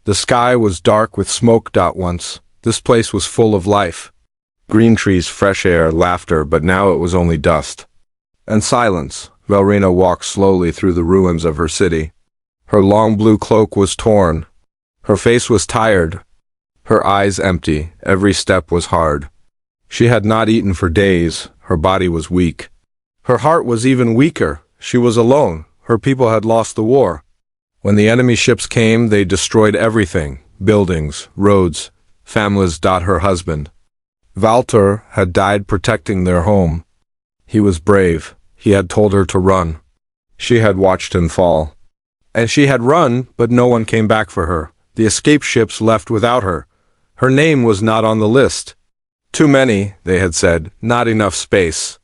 The sky was dark with smoke. Once, this place was full of life. Green trees, fresh air, laughter, but now it was only dust. And silence. Velrina walked slowly through the ruins of her city. Her long blue cloak was torn. Her face was tired. Her eyes empty. Every step was hard. She had not eaten for days. Her body was weak. Her heart was even weaker. She was alone. Her people had lost the war. When the enemy ships came, they destroyed everything. Buildings, roads, families. Her husband, Walter, had died protecting their home. He was brave. He had told her to run. She had watched him fall. And she had run, but no one came back for her. The escape ships left without her. Her name was not on the list. Too many, they had said, not enough space.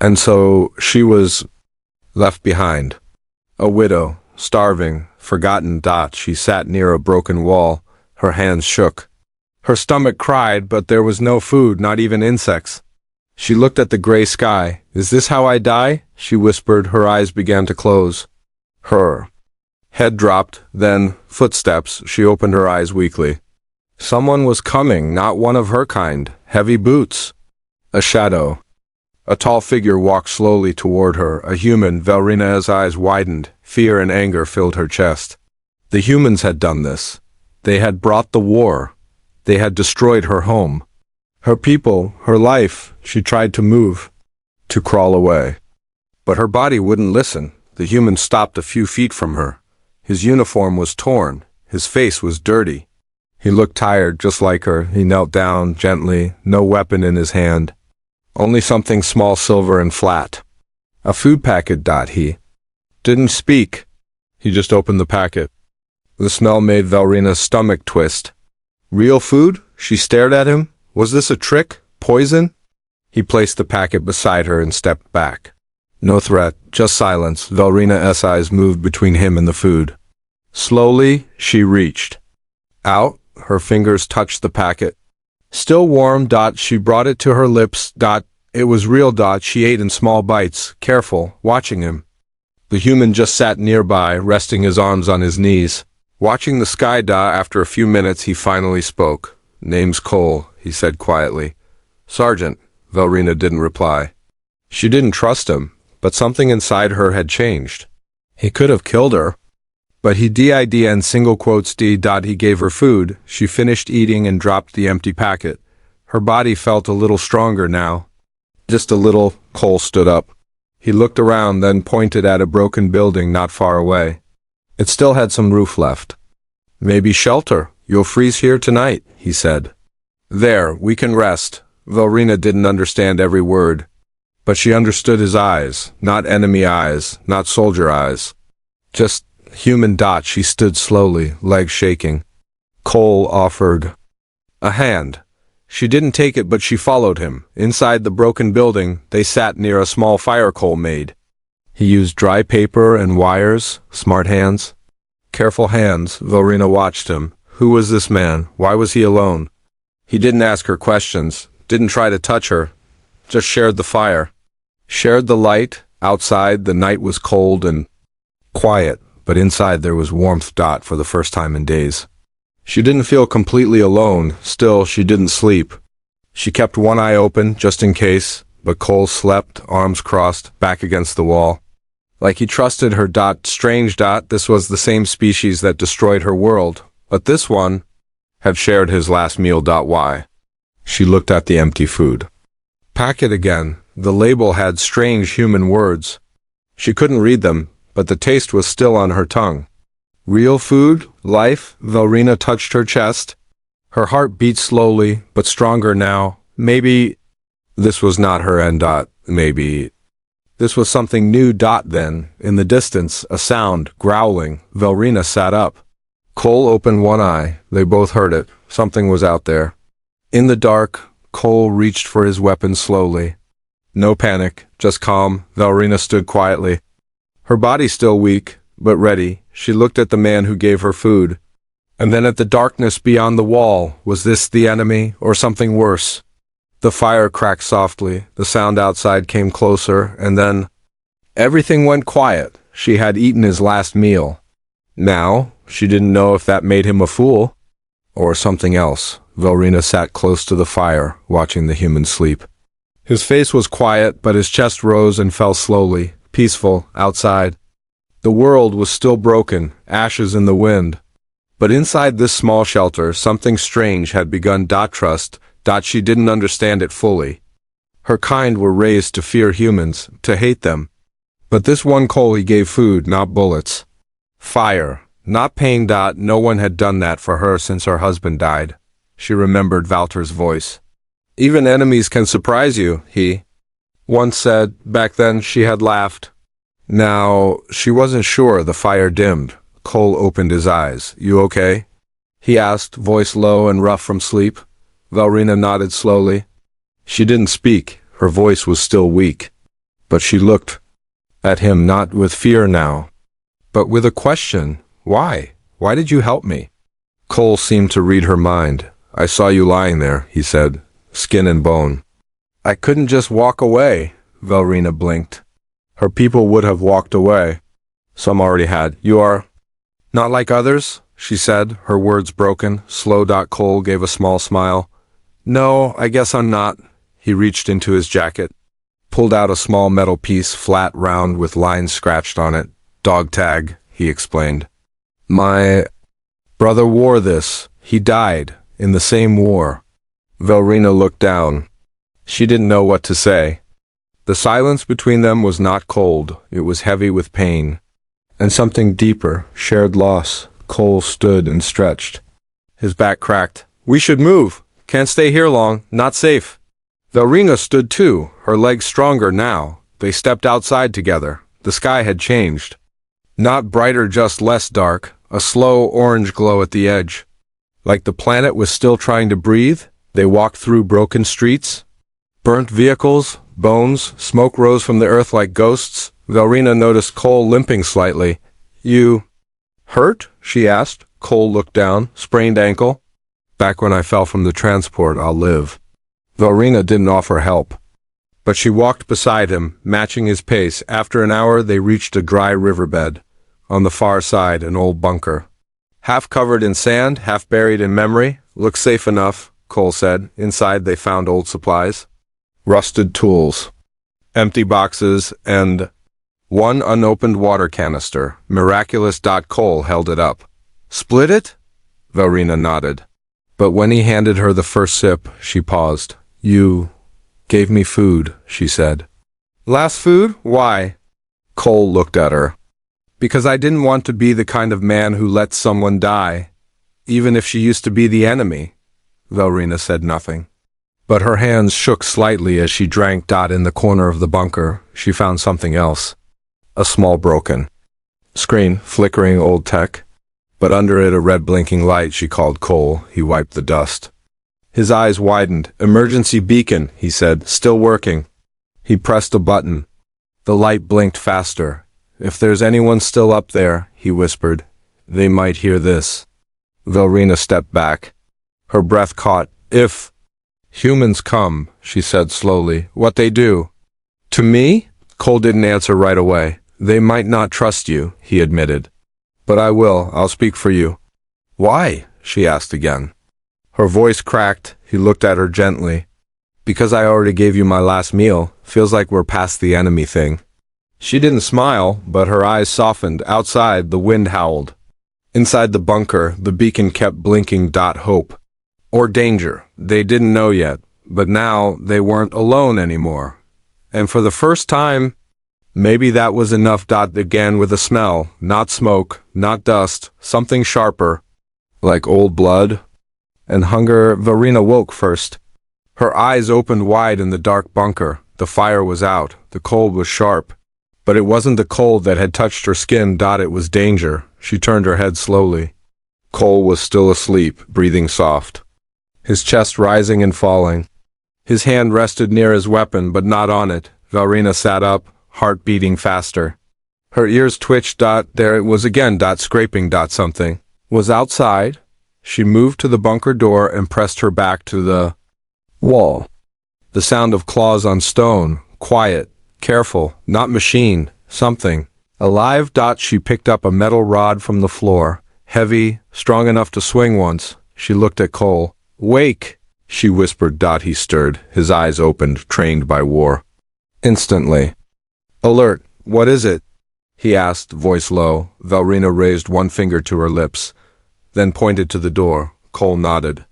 And so she was left behind. A widow, starving, forgotten. She sat near a broken wall. Her hands shook. Her stomach cried, but there was no food, not even insects. She looked at the gray sky. Is this how I die? She whispered. Her eyes began to close. Her head dropped, then footsteps. She opened her eyes weakly. Someone was coming, not one of her kind. Heavy boots. A shadow. A tall figure walked slowly toward her, a human. Velrina's eyes widened. Fear and anger filled her chest. The humans had done this. They had brought the war. They had destroyed her home. Her people, her life. She tried to move, to crawl away. But her body wouldn't listen. The human stopped a few feet from her. His uniform was torn. His face was dirty. He looked tired, just like her. He knelt down gently, no weapon in his hand. Only something small, silver and flat. A food packet. He didn't speak. He just opened the packet. The smell made Velrina's stomach twist. Real food? She stared at him. Was this a trick? Poison? He placed the packet beside her and stepped back. No threat, just silence. Velrina's eyes moved between him and the food. Slowly, she reached out. Her fingers touched the packet. Still warm. She brought it to her lips. It was real. She ate in small bites, careful, watching him. The human just sat nearby, resting his arms on his knees, watching the sky. After a few minutes, he finally spoke. Name's Cole, he said quietly. Sergeant. Velrina didn't reply. She didn't trust him, but something inside her had changed. He could have killed her. But he did, and single quotes d. He gave her food. She finished eating and dropped the empty packet. Her body felt a little stronger now. Just a little. Cole stood up. He looked around, then pointed at a broken building not far away. It still had some roof left. Maybe shelter. You'll freeze here tonight, he said. There, we can rest. Velrina didn't understand every word. But she understood his eyes. Not enemy eyes, not soldier eyes. Just human. She stood slowly, legs shaking. Cole offered a hand. She didn't take it, but she followed him. Inside the broken building, they sat near a small fire Cole made. He used dry paper and wires. Smart hands. Careful hands. Velrina watched him. Who was this man? Why was he alone? He didn't ask her questions, didn't try to touch her, just shared the fire. Shared the light. Outside, the night was cold and quiet, but inside there was warmth. For the first time in days. She didn't feel completely alone. Still, she didn't sleep. She kept one eye open, just in case, but Cole slept, arms crossed, back against the wall. Like he trusted her. Strange. This was the same species that destroyed her world, but this one had shared his last meal. Why? She looked at the empty food packet again. The label had strange human words. She couldn't read them, but the taste was still on her tongue. Real food? Life? Velrina touched her chest. Her heart beat slowly, but stronger now. Maybe this was not her end. Maybe this was something new. Then, in the distance, a sound, growling. Velrina sat up. Cole opened one eye. They both heard it. Something was out there. In the dark, Cole reached for his weapon slowly. No panic, just calm. Velrina stood quietly. Her body still weak, but ready. She looked at the man who gave her food. And then at the darkness beyond the wall. Was this the enemy, or something worse? The fire cracked softly. The sound outside came closer, and then everything went quiet. She had eaten his last meal. Now, She didn't know if that made him a fool or something else. Velrina sat close to the fire, watching the human sleep. His face was quiet, but his chest rose and fell slowly, peaceful, outside. The world was still broken, ashes in the wind. But inside this small shelter, something strange had begun. Trust. She didn't understand it fully. Her kind were raised to fear humans, to hate them. But this one Cole, he gave food, not bullets. Fire, not pain. No one had done that for her since her husband died. She remembered Valter's voice. Even enemies can surprise you, he once said. Back then she had laughed. Now, she wasn't sure. The fire dimmed. Cole opened his eyes. You okay? He asked, voice low and rough from sleep. Velrina nodded slowly. She didn't speak. Her voice was still weak. But she looked at him, not with fear now, but with a question. Why? Why did you help me? Cole seemed to read her mind. I saw you lying there, he said, skin and bone. I couldn't just walk away. Velrina blinked. Her people would have walked away. Some already had. You are not like others, she said, her words broken. Slow. Cole gave a small smile. No, I guess I'm not. He reached into his jacket, pulled out a small metal piece, flat, round, with lines scratched on it. Dog tag, he explained. My brother wore this. He died in the same war. Velrina looked down. She didn't know what to say. The silence between them was not cold. It was heavy with pain. And something deeper, shared loss. Cole stood and stretched. His back cracked. We should move. Can't stay here long. Not safe. Velrina stood too, her legs stronger now. They stepped outside together. The sky had changed. Not brighter, just less dark, a slow orange glow at the edge. Like the planet was still trying to breathe, they walked through broken streets. Burnt vehicles, bones, smoke rose from the earth like ghosts. Velrina noticed Cole limping slightly. You hurt? She asked. Cole looked down. Sprained ankle. Back when I fell from the transport, I'll live. Velrina didn't offer help, but she walked beside him, matching his pace. After an hour, they reached a dry riverbed. On the far side, an old bunker. Half covered in sand, half buried in memory. Looks safe enough, Cole said. Inside, they found old supplies. Rusted tools. Empty boxes, and one unopened water canister. Miraculous. Cole held it up. Split it? Velrina nodded. But when he handed her the first sip, she paused. You gave me food, she said. Last food? Why? Cole looked at her. Because I didn't want to be the kind of man who lets someone die, even if she used to be the enemy. Velrina said nothing. But her hands shook slightly as she drank. In the corner of the bunker, she found something else. A small broken screen, flickering old tech. But under it a red blinking light. She called Cole. He wiped the dust. His eyes widened. Emergency beacon, he said, still working. He pressed a button. The light blinked faster. If there's anyone still up there, he whispered, they might hear this. Velrina stepped back. Her breath caught. If humans come, she said slowly, what they do? To me? Cole didn't answer right away. They might not trust you, he admitted. But I will. I'll speak for you. Why? She asked again. Her voice cracked. He looked at her gently. Because I already gave you my last meal. Feels like we're past the enemy thing. She didn't smile, but her eyes softened. Outside, the wind howled. Inside the bunker, the beacon kept blinking. Hope. Or danger. They didn't know yet. But now, they weren't alone anymore. And for the first time, maybe that was enough. Again with a smell. Not smoke, not dust, something sharper. Like old blood. And hunger. Velrina woke first. Her eyes opened wide in the dark bunker. The fire was out. The cold was sharp. But it wasn't the cold that had touched her skin. It was danger. She turned her head slowly. Cole was still asleep, breathing soft. His chest rising and falling. His hand rested near his weapon, but not on it. Velrina sat up, heart beating faster. Her ears twitched. There it was again. Scraping. Something was outside. She moved to the bunker door and pressed her back to the wall. The sound of claws on stone, quiet, careful, not machine, something alive. She picked up a metal rod from the floor, heavy, strong enough to swing once. She looked at Cole. Wake, she whispered. He stirred, his eyes opened, trained by war. Instantly. Alert, what is it? He asked, voice low. Valrina raised one finger to her lips, then pointed to the door. Cole nodded.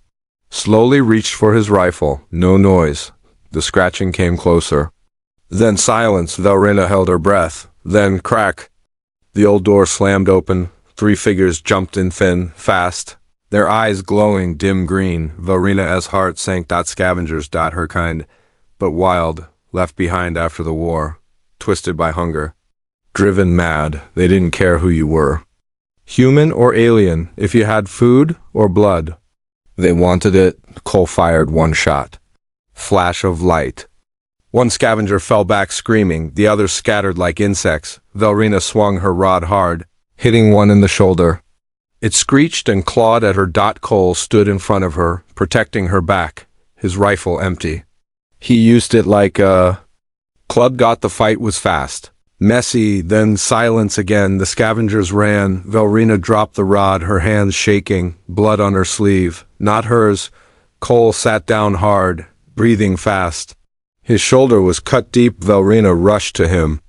Slowly reached for his rifle. No noise. The scratching came closer. Then silence. Valrina held her breath. Then crack. The old door slammed open. 3 figures jumped in thin, fast, their eyes glowing dim green. Valrina's heart sank. Scavengers. Her kind, but wild, left behind after the war, twisted by hunger. Driven mad, they didn't care who you were. Human or alien, if you had food or blood. They wanted it. Cole fired one shot. Flash of light. One scavenger fell back screaming, the others scattered like insects. Valrina swung her rod hard, hitting one in the shoulder. It screeched and clawed at her. Cole stood in front of her, protecting her back, his rifle empty. He used it like a club. The fight was fast. Messy, then silence again. The scavengers ran. Valrina dropped the rod, her hands shaking, blood on her sleeve. Not hers. Cole sat down hard, breathing fast. His shoulder was cut deep. Valrina rushed to him,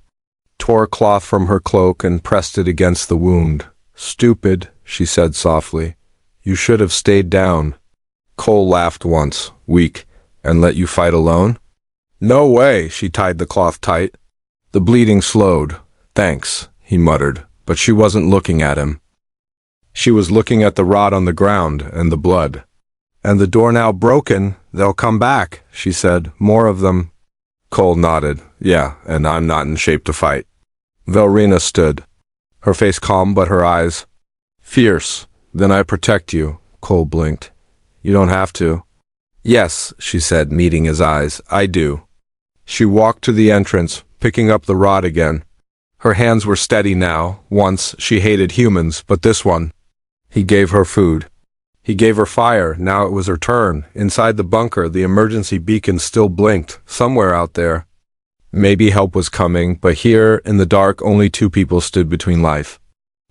tore cloth from her cloak and pressed it against the wound. Stupid, she said softly. You should have stayed down. Cole laughed once, weak. And let you fight alone? No way, she tied the cloth tight. The bleeding slowed. Thanks, he muttered, but she wasn't looking at him. She was looking at the rod on the ground and the blood. And the door now broken. They'll come back, she said. More of them. Cole nodded. Yeah, and I'm not in shape to fight. Valrina stood, her face calm but her eyes fierce. Then I protect you, Cole blinked. You don't have to. Yes, she said, meeting his eyes. I do. She walked to the entrance, picking up the rod again. Her hands were steady now. Once she hated humans, but this one. He gave her food. He gave her fire. Now it was her turn. Inside the bunker, the emergency beacon still blinked, somewhere out there. Maybe help was coming, but here, in the dark, only 2 people stood between life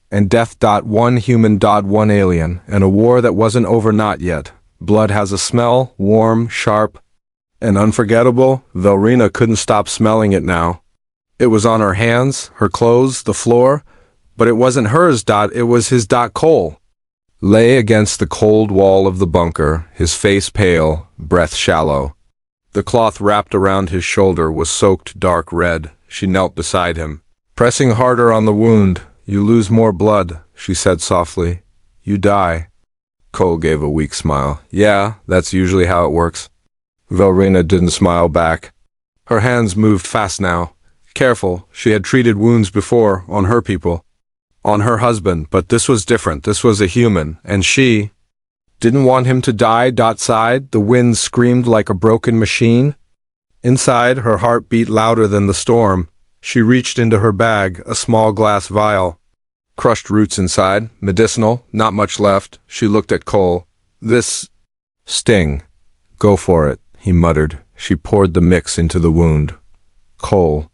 and death. 1 human. 1 alien, and a war that wasn't over. Not yet. Blood has a smell, warm, sharp, and unforgettable. Valrina couldn't stop smelling it now. It was on her hands, her clothes, the floor, but it wasn't hers. It was his. Cole lay against the cold wall of the bunker, his face pale, breath shallow. The cloth wrapped around his shoulder was soaked dark red. She knelt beside him, pressing harder on the wound. You lose more blood, she said softly. You die. Cole gave a weak smile. Yeah, that's usually how it works. Valrina didn't smile back. Her hands moved fast now. Careful, she had treated wounds before, on her people. On her husband, but this was different. This was a human, and she didn't want him to die. Side, the wind screamed like a broken machine. Inside, her heart beat louder than the storm. She reached into her bag, a small glass vial. Crushed roots inside, medicinal, not much left. She looked at Cole. This sting. Go for it, he muttered. She poured the mix into the wound. Cole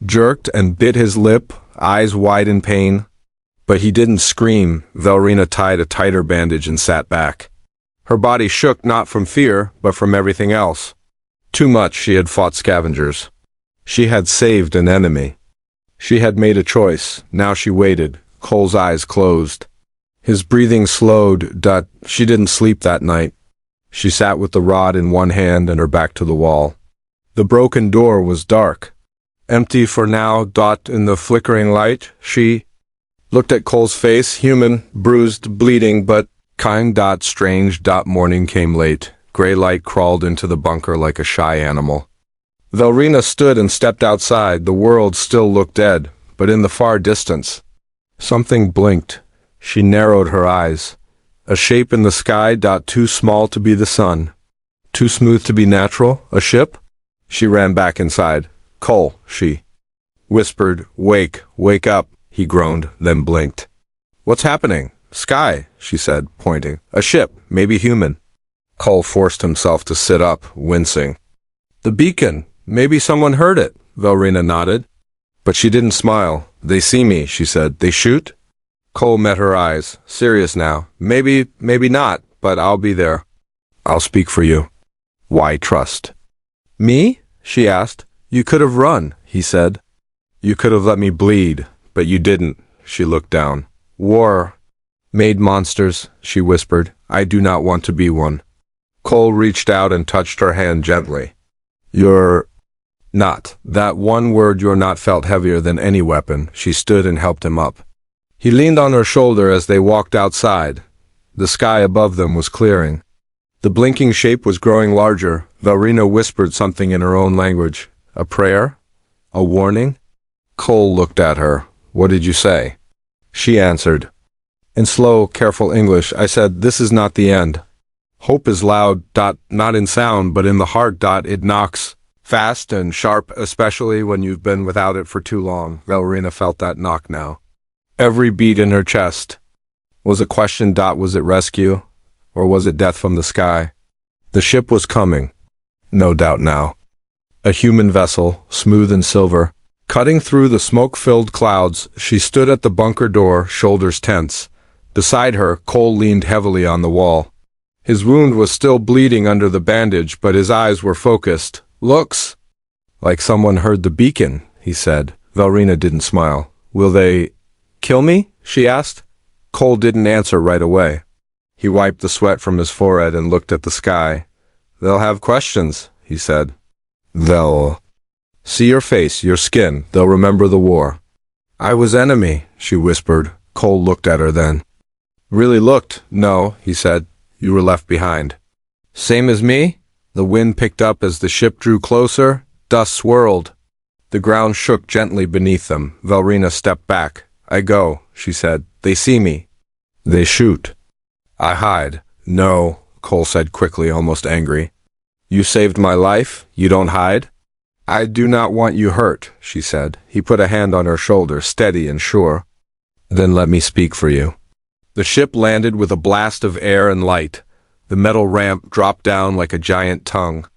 jerked and bit his lip, eyes wide in pain. But he didn't scream. Valrina tied a tighter bandage and sat back. Her body shook not from fear, but from everything else. Too much she had fought scavengers. She had saved an enemy. She had made a choice. Now she waited. Cole's eyes closed. His breathing slowed. She didn't sleep that night. She sat with the rod in one hand and her back to the wall. The broken door was dark. Empty for now. In the flickering light, she looked at Cole's face, human, bruised, bleeding, but kind. Strange. Morning came late. Gray light crawled into the bunker like a shy animal. Valrina stood and stepped outside. The world still looked dead, but in the far distance, something blinked. She narrowed her eyes. A shape in the sky. Too small to be the sun. Too smooth to be natural. A ship? She ran back inside. Cole, she whispered. Wake up. He groaned, then blinked. What's happening? Sky, she said, pointing. A ship, maybe human. Cole forced himself to sit up, wincing. The beacon. Maybe someone heard it, Valrina nodded. But she didn't smile. They see me, she said. They shoot? Cole met her eyes. Serious now. Maybe not, but I'll be there. I'll speak for you. Why trust? Me? She asked. You could have run, he said. You could have let me bleed, but you didn't. She looked down. War made monsters, she whispered. I do not want to be one. Cole reached out and touched her hand gently. You're not. That one word you're not felt heavier than any weapon. She stood and helped him up. He leaned on her shoulder as they walked outside. The sky above them was clearing. The blinking shape was growing larger. Valrina whispered something in her own language. A prayer? A warning? Cole looked at her. What did you say? She answered. In slow, careful English, I said, this is not the end. Hope is loud, not in sound, but in the heart, it knocks. Fast and sharp, especially when you've been without it for too long. Valrina felt that knock now. Every beat in her chest. Was a question, was it rescue? Or was it death from the sky? The ship was coming. No doubt now. A human vessel, smooth and silver. Cutting through the smoke-filled clouds, she stood at the bunker door, shoulders tense. Beside her, Cole leaned heavily on the wall. His wound was still bleeding under the bandage, but his eyes were focused. Looks like someone heard the beacon, he said. Valrina didn't smile. Will they kill me? She asked. Cole didn't answer right away. He wiped the sweat from his forehead and looked at the sky. They'll have questions, he said. They'll see your face, your skin. They'll remember the war. I was enemy, she whispered. Cole looked at her then. Really looked? No, he said. You were left behind. Same as me? The wind picked up as the ship drew closer. Dust swirled. The ground shook gently beneath them. Valrina stepped back. I go, she said. They see me. They shoot. I hide. No, Cole said quickly, almost angry. You saved my life. You don't hide? I do not want you hurt, she said. He put a hand on her shoulder, steady and sure. Then let me speak for you. The ship landed with a blast of air and light. The metal ramp dropped down like a giant tongue.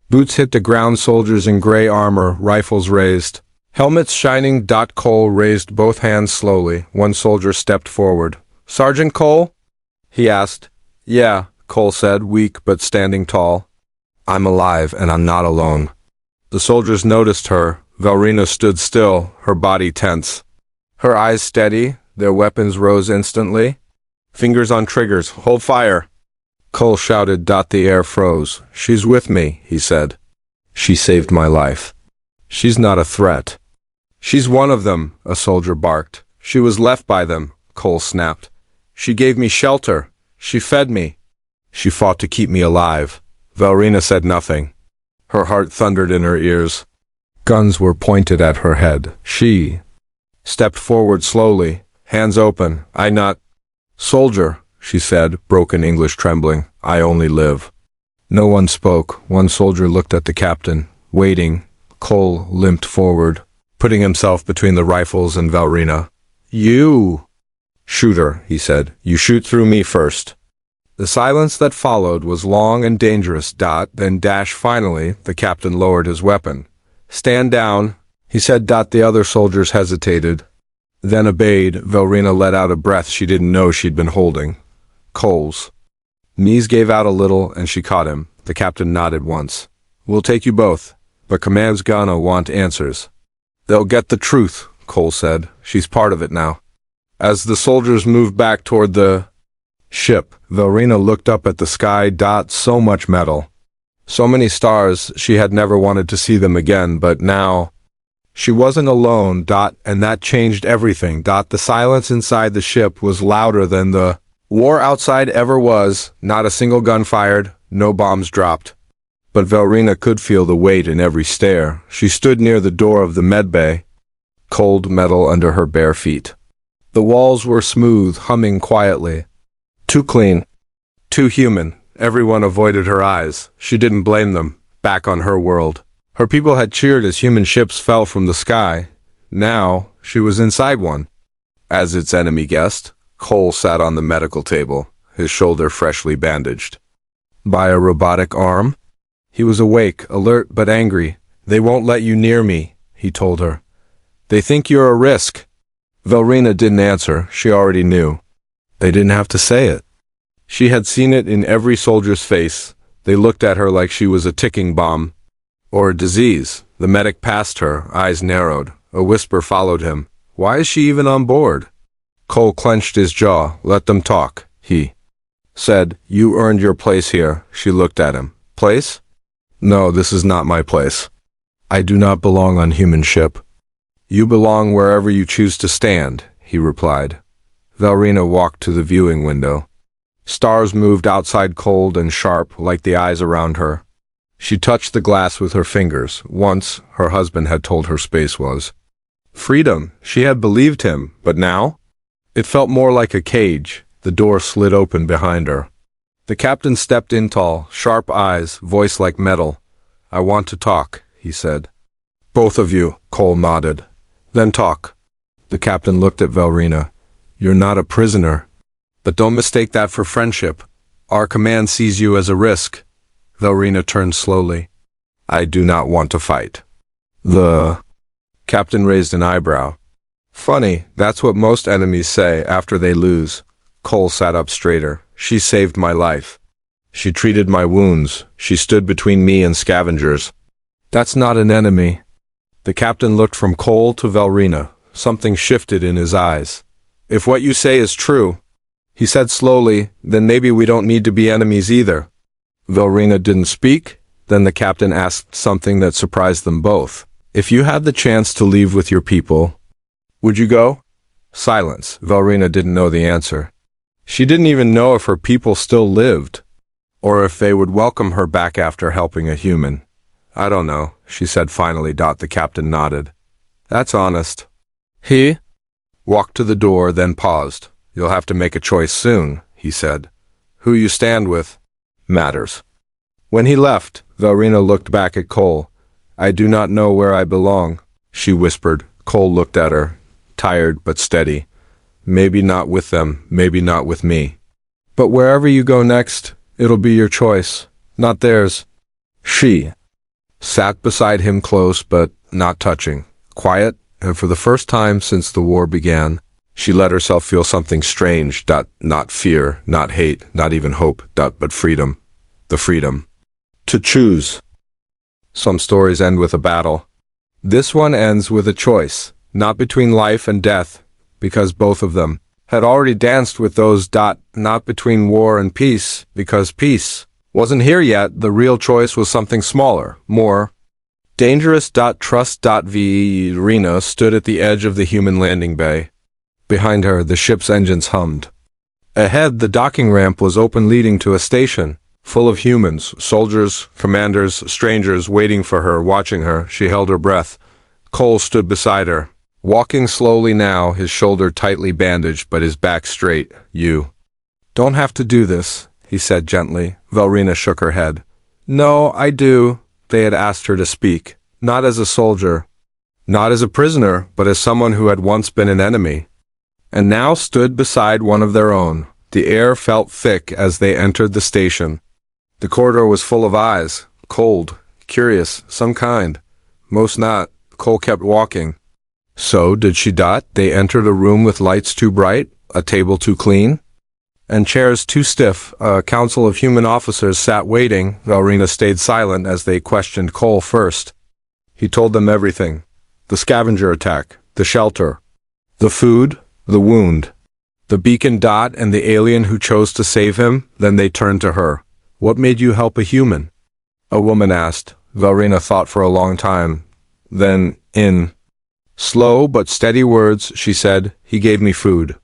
Boots hit the ground, soldiers in gray armor, rifles raised. Helmets shining. Cole raised both hands slowly. One soldier stepped forward. Sergeant Cole? He asked. Yeah, Cole said, weak but standing tall. I'm alive and I'm not alone. The soldiers noticed her. Valrina stood still, her body tense. Her eyes steady, their weapons rose instantly. Fingers on triggers. Hold fire. Cole shouted. The air froze. She's with me, he said. She saved my life. She's not a threat. She's one of them, a soldier barked. She was left by them, Cole snapped. She gave me shelter. She fed me. She fought to keep me alive. Valrina said nothing. Her heart thundered in her ears. Guns were pointed at her head. She stepped forward slowly, hands open. I not. Soldier, she said, broken English trembling. I only live. No one spoke. One soldier looked at the captain, waiting. Cole limped forward, putting himself between the rifles and Valrina. You shoot her, he said. You shoot through me first. The silence that followed was long and dangerous. Then finally, the captain lowered his weapon. Stand down, he said. The other soldiers hesitated, then obeyed. Valrina let out a breath she didn't know she'd been holding. Cole's knees gave out a little, and she caught him. The captain nodded once. We'll take you both, but Command's gonna want answers. They'll get the truth, Cole said. She's part of it now. As the soldiers moved back toward the ship, Valrina looked up at the sky. So much metal. So many stars, she had never wanted to see them again, but now she wasn't alone. And that changed everything. The silence inside the ship was louder than the war outside ever was. Not a single gun fired, no bombs dropped. But Valrina could feel the weight in every stare. She stood near the door of the medbay, cold metal under her bare feet. The walls were smooth, humming quietly. Too clean, too human. Everyone avoided her eyes. She didn't blame them. Back on her world. Her people had cheered as human ships fell from the sky. Now, she was inside one. As its enemy guest, Cole sat on the medical table, his shoulder freshly bandaged. By a robotic arm? He was awake, alert but angry. They won't let you near me, he told her. They think you're a risk. Velrina didn't answer. She already knew. They didn't have to say it. She had seen it in every soldier's face. They looked at her like she was a ticking bomb. Or a disease. The medic passed her, eyes narrowed. A whisper followed him. Why is she even on board? Cole clenched his jaw. Let them talk, he said. You earned your place here. She looked at him. Place? No, this is not my place. I do not belong on human ship. You belong wherever you choose to stand, he replied. Velrina walked to the viewing window. Stars moved outside cold and sharp like the eyes around her. She touched the glass with her fingers. Once, her husband had told her space was freedom. She had believed him, but now? It felt more like a cage. The door slid open behind her. The captain stepped in tall, sharp eyes, voice like metal. I want to talk, he said. Both of you, Cole nodded. Then talk. The captain looked at Velrina. You're not a prisoner. But don't mistake that for friendship. Our command sees you as a risk. Velrina turned slowly. I do not want to fight. The captain raised an eyebrow. Funny, that's what most enemies say after they lose. Cole sat up straighter. She saved my life. She treated my wounds. She stood between me and scavengers. That's not an enemy. The captain looked from Cole to Velrina. Something shifted in his eyes. If what you say is true, he said slowly, then maybe we don't need to be enemies either. Velrina didn't speak. Then the captain asked something that surprised them both. If you had the chance to leave with your people, would you go? Silence. Velrina didn't know the answer. She didn't even know if her people still lived, or if they would welcome her back after helping a human. I don't know, she said finally. The captain nodded. That's honest. He walked to the door, then paused. You'll have to make a choice soon, he said. Who you stand with matters. When he left, Velrina looked back at Cole. I do not know where I belong, she whispered. Cole looked at her, tired but steady. Maybe not with them, maybe not with me. But wherever you go next, it'll be your choice, not theirs. She sat beside him, close but not touching, quiet, and for the first time since the war began, she let herself feel something strange. Not fear, not hate, not even hope. But freedom. The freedom to choose. Some stories end with a battle. This one ends with a choice, not between life and death, because both of them had already danced with those. Not between war and peace, because peace wasn't here yet. The real choice was something smaller, more dangerous. Trust. Velrina stood at the edge of the human landing bay. Behind her, the ship's engines hummed. Ahead, the docking ramp was open, leading to a station, full of humans, soldiers, commanders, strangers waiting for her, watching her. She held her breath. Cole stood beside her, walking slowly now, his shoulder tightly bandaged but his back straight. You don't have to do this, he said gently. Velrina shook her head. No, I do. They had asked her to speak, not as a soldier, not as a prisoner, but as someone who had once been an enemy, and now stood beside one of their own. The air felt thick as they entered the station. The corridor was full of eyes, cold, curious, some kind. Most not. Cole kept walking. So, did she? They entered a room with lights too bright, a table too clean, and chairs too stiff. A council of human officers sat waiting. Velrina stayed silent as they questioned Cole first. He told them everything. The scavenger attack, the shelter, the food, the wound, the beacon. And the alien who chose to save him. Then they turned to her. What made you help a human? A woman asked. Velrina thought for a long time. Then, in slow but steady words, she said, he gave me food.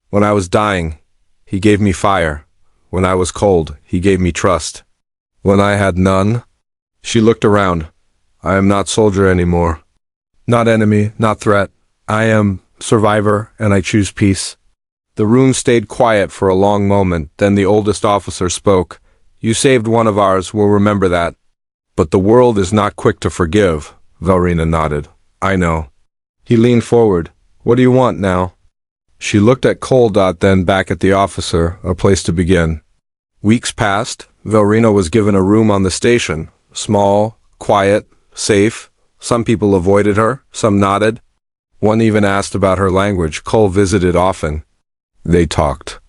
When I was dying, he gave me fire. When I was cold, he gave me trust. When I had none, she looked around. I am not soldier anymore. Not enemy, not threat. I am survivor, and I choose peace. The room stayed quiet for a long moment. Then the oldest officer spoke. You saved one of ours, we'll remember that. But the world is not quick to forgive. Velrina nodded. I know. He leaned forward. What do you want now? She looked at Cole. Then back at the officer, a place to begin. Weeks passed. Velrina was given a room on the station. Small, quiet, safe. Some people avoided her, some nodded. One even asked about her language. Cole visited often. They talked.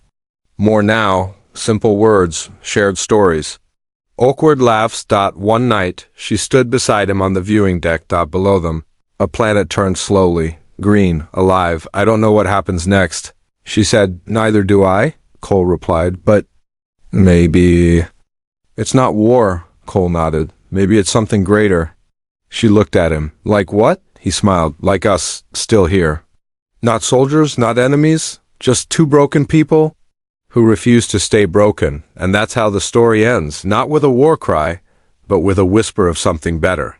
More now, simple words, shared stories. Awkward laughs. One night, she stood beside him on the viewing deck. Below them, a planet turned slowly, green, alive. I don't know what happens next, she said. Neither do I, Cole replied, but maybe... It's not war, Cole nodded. Maybe it's something greater. She looked at him. Like what? He smiled. Like us, still here. Not soldiers, not enemies, just two broken people who refuse to stay broken. And that's how the story ends, not with a war cry, but with a whisper of something better.